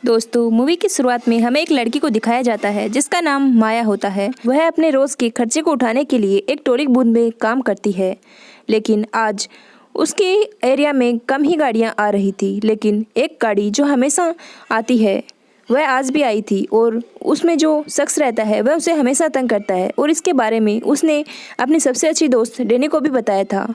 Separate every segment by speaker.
Speaker 1: दोस्तों, मूवी की शुरुआत में हमें एक लड़की को दिखाया जाता है जिसका नाम माया होता है। वह अपने रोज के खर्चे को उठाने के लिए एक टोलिक बूथ में काम करती है। लेकिन आज उसके एरिया में कम ही गाड़ियां आ रही थी, लेकिन एक गाड़ी जो हमेशा आती है वह आज भी आई थी और उसमें जो शख्स रहता है वह उसे हमेशा तंग करता है और इसके बारे में उसने अपनी सबसे अच्छी दोस्त डेनी को भी बताया था।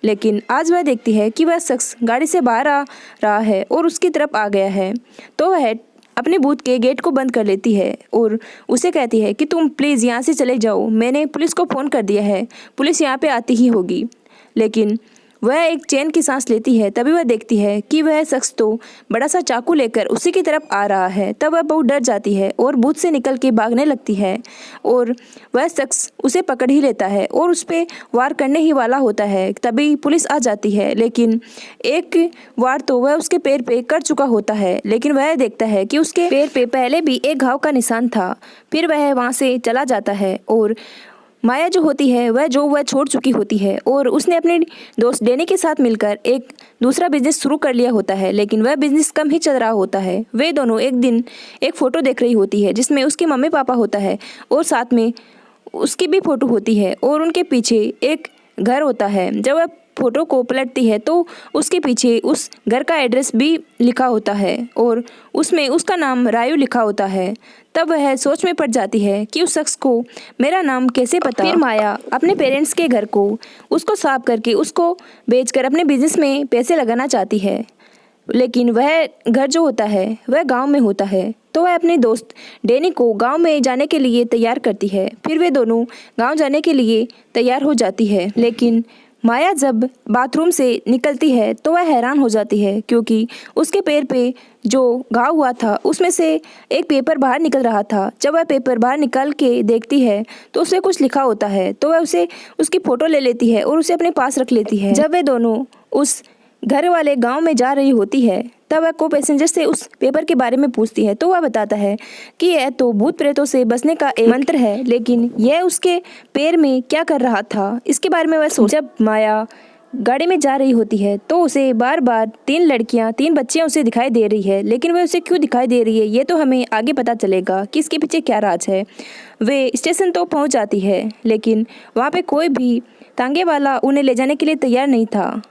Speaker 1: लेकिन आज वह देखती है कि वह शख्स गाड़ी से बाहर आ रहा है और उसकी तरफ आ गया है, तो वह अपने बूथ के गेट को बंद कर लेती है और उसे कहती है कि तुम प्लीज़ यहाँ से चले जाओ, मैंने पुलिस को फ़ोन कर दिया है, पुलिस यहाँ पे आती ही होगी। लेकिन वह एक चैन की सांस लेती है, तभी वह देखती है कि वह शख्स तो बड़ा सा चाकू लेकर उसी की तरफ आ रहा है। तब वह बहुत डर जाती है और बूथ से निकल के भागने लगती है और वह शख्स उसे पकड़ ही लेता है और उस पर वार करने ही वाला होता है। तभी पुलिस आ जाती है, लेकिन एक वार तो वह उसके पैर पे कर चुका होता है, लेकिन वह देखता है कि उसके पैर पे पहले भी एक घाव का निशान था। फिर वह वहाँ से चला जाता है और माया जो होती है वह छोड़ चुकी होती है और उसने अपने दोस्त डेनी के साथ मिलकर एक दूसरा बिजनेस शुरू कर लिया होता है, लेकिन वह बिजनेस कम ही चल रहा होता है। वे दोनों एक दिन एक फ़ोटो देख रही होती है जिसमें उसके मम्मी पापा होता है और साथ में उसकी भी फ़ोटो होती है और उनके पीछे एक घर होता है। जब वह फ़ोटो को पलटती है तो उसके पीछे उस घर का एड्रेस भी लिखा होता है और उसमें उसका नाम रायू लिखा होता है। तब वह सोच में पड़ जाती है कि उस शख्स को मेरा नाम कैसे पता। फिर माया अपने पेरेंट्स के घर को उसको साफ करके उसको बेचकर अपने बिजनेस में पैसे लगाना चाहती है, लेकिन वह घर जो होता है वह गांव में होता है। तो वह अपने दोस्त डेनी को गांव में जाने के लिए तैयार करती है। फिर वे दोनों गांव जाने के लिए तैयार हो जाती है, लेकिन माया जब बाथरूम से निकलती है तो वह हैरान हो जाती है क्योंकि उसके पैर पे जो घाव हुआ था उसमें से एक पेपर बाहर निकल रहा था। जब वह पेपर बाहर निकाल के देखती है तो उसमें कुछ लिखा होता है, तो वह उसकी फ़ोटो ले लेती है और उसे अपने पास रख लेती है। जब वे दोनों उस घर वाले गांव में जा रही होती है तब वह को पैसेंजर से उस पेपर के बारे में पूछती है, तो वह बताता है कि यह तो भूत प्रेतों से बचने का एक मंत्र है, लेकिन यह उसके पैर में क्या कर रहा था इसके बारे में वह सोच। जब माया गाड़ी में जा रही होती है तो उसे बार बार तीन बच्चियां उसे दिखाई दे रही है, लेकिन वह उसे क्यों दिखाई दे रही है ये तो हमें आगे पता चलेगा कि इसके पीछे क्या राज है। वे स्टेशन तो पहुंच जाती है, लेकिन वहाँ पे कोई भी तांगे वाला उन्हें ले जाने के लिए तैयार नहीं था।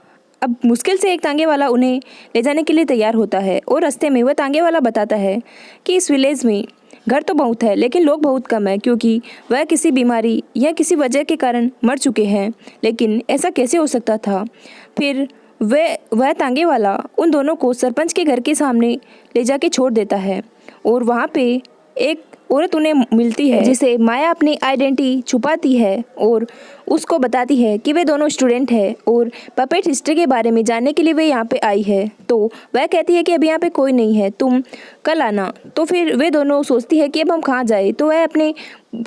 Speaker 1: अब मुश्किल से एक तांगे वाला उन्हें ले जाने के लिए तैयार होता है और रास्ते में वह तांगे वाला बताता है कि इस विलेज में घर तो बहुत है लेकिन लोग बहुत कम है, क्योंकि वह किसी बीमारी या किसी वजह के कारण मर चुके हैं। लेकिन ऐसा कैसे हो सकता था। फिर वह तांगे वाला उन दोनों को सरपंच के घर के सामने ले जाके छोड़ देता है और वहाँ पे एक औरत उन्हें मिलती है जिसे माया अपनी आइडेंटिटी छुपाती है और उसको बताती है कि वे दोनों स्टूडेंट हैं और पपेट हिस्ट्री के बारे में जानने के लिए वे यहाँ पे आई है। तो वह कहती है कि अभी यहाँ पे कोई नहीं है, तुम कल आना। तो फिर वे दोनों सोचती है कि अब हम कहाँ जाए, तो वह अपने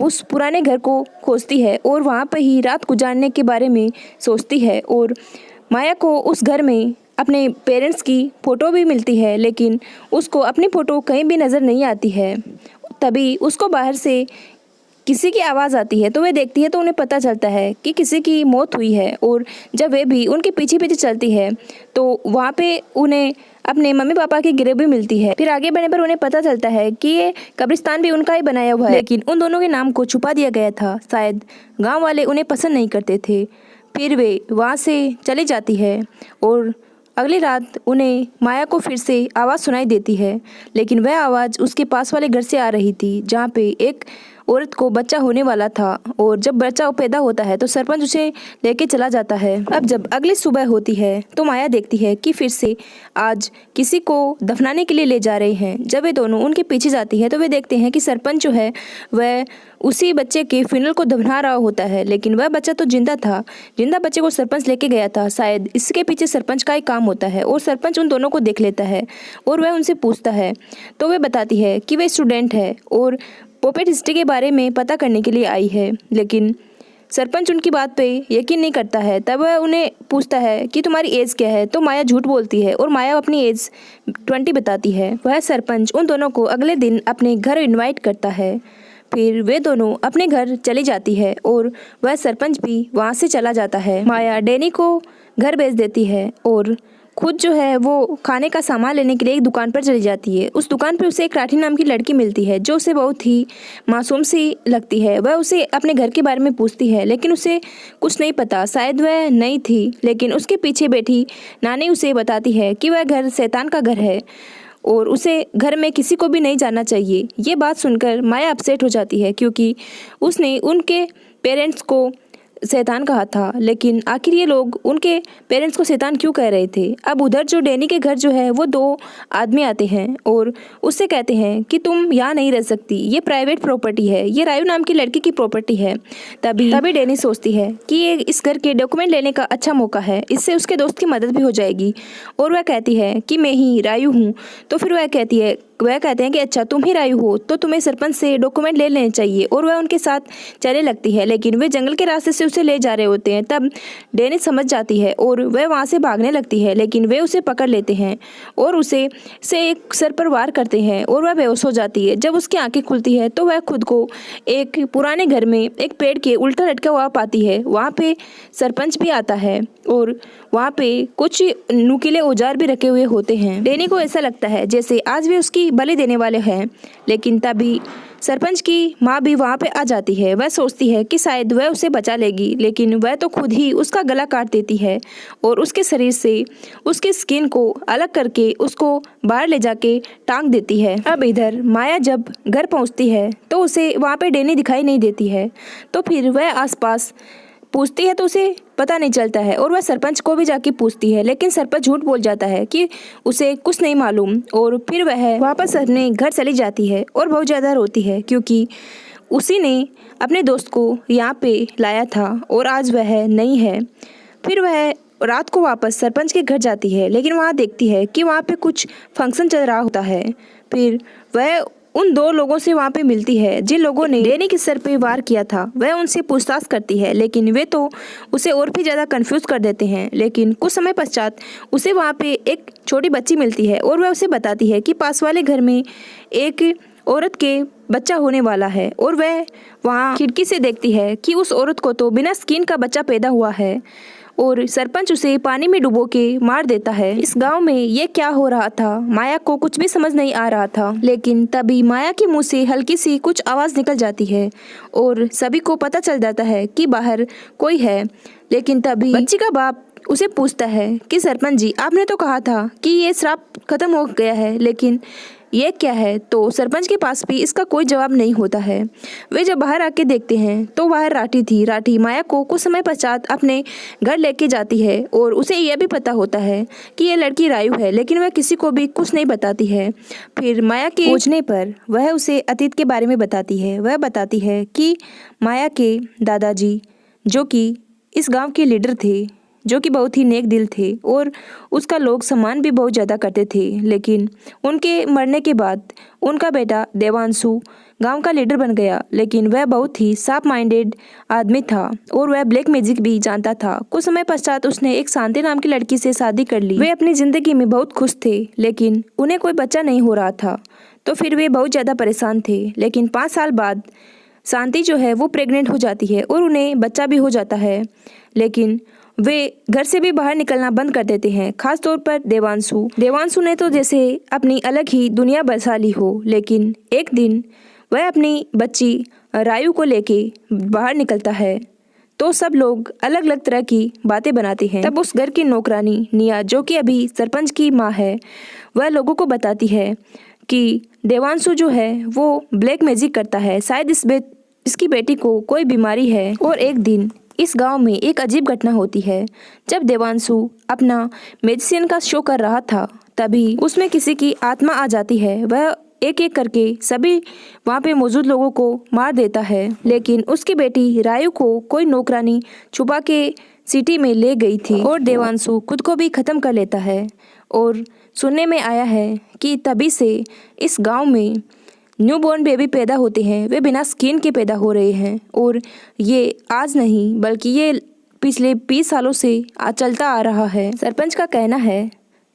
Speaker 1: उस पुराने घर को खोजती है और वहाँ पर ही रात गुजारने के बारे में सोचती है। और माया को उस घर में अपने पेरेंट्स की फ़ोटो भी मिलती है, लेकिन उसको अपनी फ़ोटो कहीं भी नज़र नहीं आती है। तभी उसको बाहर से किसी की आवाज़ आती है, तो वह देखती है तो उन्हें पता चलता है कि किसी की मौत हुई है। और जब वे भी उनके पीछे पीछे चलती है तो वहाँ पे उन्हें अपने मम्मी पापा की गिरफ्त भी मिलती है। फिर आगे बढ़ने पर उन्हें पता चलता है कि ये कब्रिस्तान भी उनका ही बनाया हुआ है, लेकिन उन दोनों के नाम को छुपा दिया गया था। शायद गाँव वाले उन्हें पसंद नहीं करते थे। फिर वे वहाँ से चली जाती है और अगली रात उन्हें माया को फिर से आवाज़ सुनाई देती है, लेकिन वह आवाज़ उसके पास वाले घर से आ रही थी जहाँ पे एक औरत को बच्चा होने वाला था। और जब बच्चा पैदा होता है तो सरपंच उसे लेके चला जाता है। अब जब अगली सुबह होती है तो माया देखती है कि फिर से आज किसी को दफनाने के लिए ले जा रहे हैं। जब वे दोनों उनके पीछे जाती है तो वे देखते हैं कि सरपंच जो है वह उसी बच्चे के फ्यूनरल को दफना रहा होता है, लेकिन वह बच्चा तो जिंदा था। जिंदा बच्चे को सरपंच लेके गया था, शायद इसके पीछे सरपंच का ही काम होता है। और सरपंच उन दोनों को देख लेता है और वह उनसे पूछता है, तो वह बताती है कि वह स्टूडेंट है और पपेट हिस्ट्री के बारे में पता करने के लिए आई है, लेकिन सरपंच उनकी बात पे यकीन नहीं करता है। तब वह उन्हें पूछता है कि तुम्हारी एज क्या है, तो माया झूठ बोलती है और माया अपनी एज 20 बताती है। वह सरपंच उन दोनों को अगले दिन अपने घर इनवाइट करता है। फिर वे दोनों अपने घर चली जाती है और वह सरपंच भी वहाँ से चला जाता है। माया डेनी को घर भेज देती है और खुद जो है वो खाने का सामान लेने के लिए एक दुकान पर चली जाती है। उस दुकान पर उसे एक राठी नाम की लड़की मिलती है जो उसे बहुत ही मासूम सी लगती है। वह उसे अपने घर के बारे में पूछती है लेकिन उसे कुछ नहीं पता, शायद वह नई थी। लेकिन उसके पीछे बैठी नानी उसे बताती है कि वह घर शैतान का घर है और उसे घर में किसी को भी नहीं जाना चाहिए। ये बात सुनकर माया अपसेट हो जाती है क्योंकि उसने उनके पेरेंट्स को शैतान कहा था, लेकिन आखिर ये लोग उनके पेरेंट्स को शैतान क्यों कह रहे थे। अब उधर जो डैनी के घर जो है वो दो आदमी आते हैं और उससे कहते हैं कि तुम यहाँ नहीं रह सकती, ये प्राइवेट प्रॉपर्टी है, ये रायू नाम की लड़की की प्रॉपर्टी है। तभी डैनी सोचती है कि ये इस घर के डॉक्यूमेंट लेने का अच्छा मौका है, इससे उसके दोस्त की मदद भी हो जाएगी। और वह कहती है कि मैं ही रायू हूँ। तो फिर वह कहते हैं कि अच्छा तुम ही रायू हो तो तुम्हें सरपंच से डॉक्यूमेंट ले लेने चाहिए। और वह उनके साथ चलने लगती है लेकिन वे जंगल के रास्ते से उसे ले जा रहे होते हैं। तब डैनी समझ जाती है और वह वहाँ से भागने लगती है लेकिन वे उसे पकड़ लेते हैं और उसे एक सर पर वार करते हैं और वह बेहोश हो जाती है। जब उसकी आंखें खुलती है तो वह खुद को एक पुराने घर में एक पेड़ के उल्टा लटका हुआ पाती है। वहाँ पे सरपंच भी आता है और वहाँ पे कुछ नुकीले औजार भी रखे हुए होते हैं। डैनी को ऐसा लगता है जैसे आज वे उसकी बलि देने वाले हैं। लेकिन तभी सरपंच की माँ भी वहाँ पे आ जाती है। वह सोचती है कि शायद वह उसे बचा लेगी, लेकिन वह तो खुद ही उसका गला काट देती है और उसके शरीर से उसके स्किन को अलग करके उसको बाहर ले जाके टांग देती है। अब इधर माया जब घर पहुँचती है तो उसे वहाँ पे डैनी दिखाई नहीं देती है। तो फिर वह आसपास पूछती है तो उसे पता नहीं चलता है और वह सरपंच को भी जाके पूछती है, लेकिन सरपंच झूठ बोल जाता है कि उसे कुछ नहीं मालूम। और फिर वह वापस अपने घर चली जाती है और बहुत ज़्यादा रोती है क्योंकि उसी ने अपने दोस्त को यहाँ पे लाया था और आज वह नहीं है। फिर वह रात को वापस सरपंच के घर जाती है लेकिन वहाँ देखती है कि वहाँ पे कुछ फंक्शन चल रहा होता है। फिर वह उन दो लोगों से वहाँ पे मिलती है जिन लोगों ने डैनी के सर पे वार किया था। वह उनसे पूछताछ करती है लेकिन वे तो उसे और भी ज़्यादा कंफ्यूज कर देते हैं। लेकिन कुछ समय पश्चात उसे वहाँ पे एक छोटी बच्ची मिलती है और वह उसे बताती है कि पास वाले घर में एक औरत के बच्चा होने वाला है और वह वहाँ खिड़की से देखती है कि उस औरत को तो बिना स्किन का बच्चा पैदा हुआ है और सरपंच उसे पानी में डुबो के मार देता है। इस गांव में ये क्या हो रहा था, माया को कुछ भी समझ नहीं आ रहा था। लेकिन तभी माया के मुंह से हल्की सी कुछ आवाज़ निकल जाती है और सभी को पता चल जाता है कि बाहर कोई है। लेकिन तभी बच्ची का बाप उसे पूछता है कि सरपंच जी, आपने तो कहा था कि ये श्राप खत्म हो गया है, लेकिन ये क्या है। तो सरपंच के पास भी इसका कोई जवाब नहीं होता है। वे जब बाहर आके देखते हैं तो बाहर राठी थी। राठी माया को कुछ समय पश्चात अपने घर लेके जाती है और उसे यह भी पता होता है कि ये लड़की रायू है, लेकिन वह किसी को भी कुछ नहीं बताती है। फिर माया के पूछने पर वह उसे अतीत के बारे में बताती है। वह बताती है कि माया के दादाजी जो कि इस गाँव के लीडर थे, जो कि बहुत ही नेक दिल थे और उसका लोग सम्मान भी बहुत ज़्यादा करते थे। लेकिन उनके मरने के बाद उनका बेटा देवांशु गांव का लीडर बन गया। लेकिन वह बहुत ही शार्प माइंडेड आदमी था और वह ब्लैक मैजिक भी जानता था। कुछ समय पश्चात उसने एक शांति नाम की लड़की से शादी कर ली। वे अपनी ज़िंदगी में बहुत खुश थे लेकिन उन्हें कोई बच्चा नहीं हो रहा था, तो फिर वे बहुत ज़्यादा परेशान थे। लेकिन 5 साल बाद शांति जो है वो प्रेग्नेंट हो जाती है और उन्हें बच्चा भी हो जाता है। लेकिन वे घर से भी बाहर निकलना बंद कर देते हैं, खास तौर पर देवांशु ने तो जैसे अपनी अलग ही दुनिया बसा ली हो। लेकिन एक दिन वह अपनी बच्ची रायू को लेके बाहर निकलता है तो सब लोग अलग अलग तरह की बातें बनाते हैं। तब उस घर की नौकरानी निया, जो कि अभी सरपंच की माँ है, वह लोगों को बताती है कि देवांशु जो है वो ब्लैक मैजिक करता है, शायद इसकी बेटी को कोई बीमारी है। और एक दिन इस गांव में एक अजीब घटना होती है। जब देवांशु अपना मेजिशियन का शो कर रहा था तभी उसमें किसी की आत्मा आ जाती है। वह एक एक करके सभी वहाँ पे मौजूद लोगों को मार देता है। लेकिन उसकी बेटी रायू को कोई नौकरानी छुपा के सिटी में ले गई थी और देवांशु खुद को भी ख़त्म कर लेता है। और सुनने में आया है कि तभी से इस गाँव में न्यूबॉर्न बेबी पैदा होते हैं, वे बिना स्किन के पैदा हो रहे हैं। और ये आज नहीं बल्कि ये पिछले 20 सालों से चलता आ रहा है। सरपंच का कहना है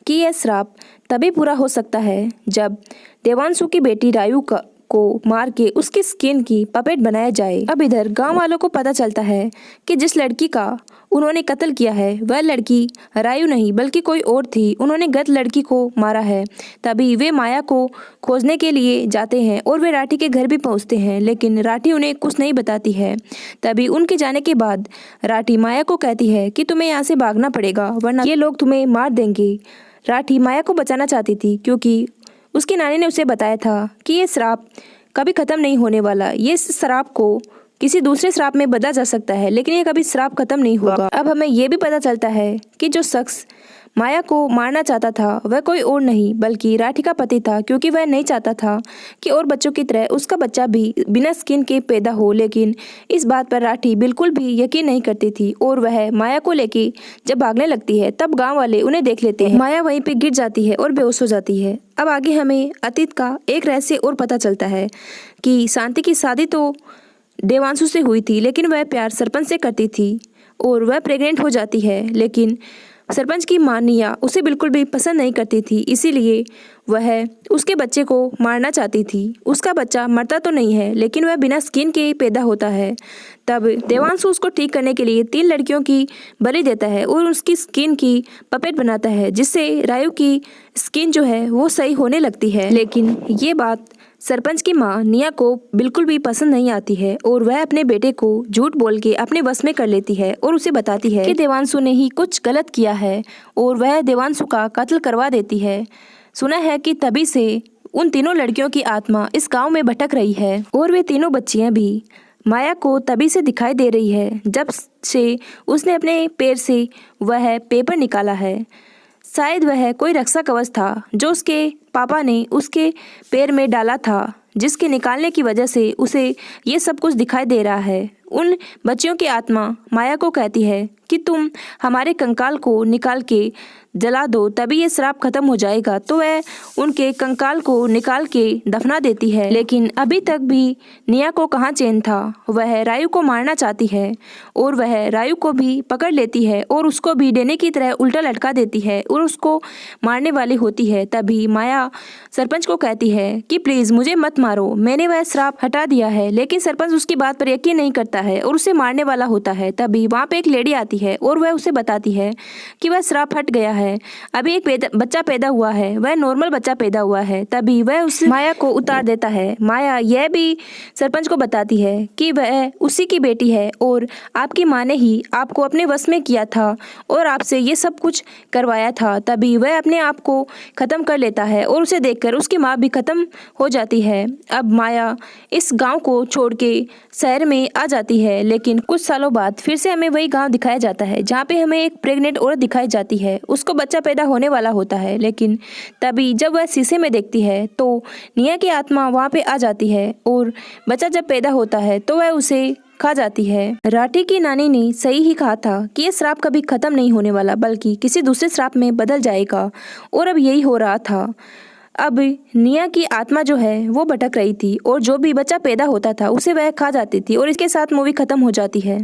Speaker 1: कि यह श्राप तभी पूरा हो सकता है जब देवांशु की बेटी रायू को मार के उसकी स्किन की पपेट बनाया जाए। अब इधर गांव वालों को पता चलता है कि जिस लड़की का उन्होंने कत्ल किया है वह लड़की रायू नहीं बल्कि कोई और थी। उन्होंने गलत लड़की को मारा है। तभी वे माया को खोजने के लिए जाते हैं और वे राठी के घर भी पहुंचते हैं, लेकिन राठी उन्हें कुछ नहीं बताती है। तभी उनके जाने के बाद राठी माया को कहती है कि तुम्हें यहाँ से भागना पड़ेगा वरना ये लोग तुम्हें मार देंगे। राठी माया को बचाना चाहती थी क्योंकि उसकी नानी ने उसे बताया था कि ये श्राप कभी ख़त्म नहीं होने वाला। ये श्राप को किसी दूसरे श्राप में बदला जा सकता है, लेकिन ये कभी श्राप खत्म नहीं होगा। अब हमें ये भी पता चलता है कि जो शख्स माया को मारना चाहता था वह कोई और नहीं बल्कि राठी का पति था, क्योंकि वह नहीं चाहता था कि और बच्चों की तरह उसका बच्चा भी बिना स्किन के पैदा हो। लेकिन इस बात पर राठी बिल्कुल भी यकीन नहीं करती थी और वह माया को लेके जब भागने लगती है तब गांव वाले उन्हें देख लेते हैं। माया वहीं पे गिर जाती है और बेहोश हो जाती है। अब आगे हमें अतीत का एक रहस्य और पता चलता है कि शांति की शादी तो देवांशु से हुई थी, लेकिन वह प्यार सरपंच से करती थी और वह प्रेग्नेंट हो जाती है। लेकिन सरपंच की मां निया उसे बिल्कुल भी पसंद नहीं करती थी, इसीलिए वह उसके बच्चे को मारना चाहती थी। उसका बच्चा मरता तो नहीं है, लेकिन वह बिना स्किन के पैदा होता है। तब देवांशु उसको ठीक करने के लिए 3 लड़कियों की बलि देता है और उसकी स्किन की पपेट बनाता है, जिससे रायू की स्किन जो है वो सही होने लगती है। लेकिन ये बात सरपंच की मां निया को बिल्कुल भी पसंद नहीं आती है और वह अपने बेटे को झूठ बोल के अपने बस में कर लेती है और उसे बताती है कि देवांशु ने ही कुछ गलत किया है और वह देवांशु का कत्ल करवा देती है। सुना है कि तभी से उन तीनों लड़कियों की आत्मा इस गांव में भटक रही है और वे तीनों बच्चियां भी माया को तभी से दिखाई दे रही है जब से उसने अपने पैर से वह पेपर निकाला है। शायद वह कोई रक्षा कवच था जो उसके पापा ने उसके पैर में डाला था, जिसके निकालने की वजह से उसे ये सब कुछ दिखाई दे रहा है। उन बच्चियों की आत्मा माया को कहती है कि तुम हमारे कंकाल को निकाल के जला दो, तभी ये श्राप खत्म हो जाएगा। तो वह उनके कंकाल को निकाल के दफना देती है। लेकिन अभी तक भी निया को कहाँ चैन था। वह रायू को मारना चाहती है और वह रायू को भी पकड़ लेती है और उसको भी डेने की तरह उल्टा लटका देती है और उसको मारने वाली होती है। तभी माया सरपंच को कहती है कि प्लीज़ मुझे मत मारो, मैंने वह श्राप हटा दिया है। लेकिन सरपंच उसकी बात पर यकीन नहीं करता है और उसे मारने वाला होता है। तभी वहाँ पे एक लेडी आती है और वह उसे बताती है कि वह श्राप हट गया है। अभी एक बच्चा पैदा हुआ है, वह नॉर्मल बच्चा पैदा हुआ है। तभी वह उस माया को उतार देता है। माया यह भी सरपंच को बताती है कि वह उसी की बेटी है और आपकी माँ ने ही आपको अपने वश में किया था और आपसे ये सब कुछ करवाया था। तभी वह अपने आप को खत्म कर लेता है और उसे देखकर उसकी माँ भी खत्म हो जाती है। अब माया इस गांव को छोड़ के शहर में आ जाती है, लेकिन कुछ सालों बाद फिर से हमें वही गांव दिखाया जाता है जहाँ पे हमें एक प्रेग्नेंट औरत दिखाई जाती है। उसको बच्चा पैदा होने वाला होता है, लेकिन तभी जब वह शीशे में देखती है तो निया की आत्मा वहाँ पे आ जाती है और बच्चा जब पैदा होता है तो वह उसे खा जाती है। राठी की नानी ने सही ही कहा था कि यह श्राप कभी खत्म नहीं होने वाला बल्कि किसी दूसरे श्राप में बदल जाएगा और अब यही हो रहा था। अब निया की आत्मा जो है वो भटक रही थी और जो भी बच्चा पैदा होता था उसे वह खा जाती थी और इसके साथ मूवी खत्म हो जाती है।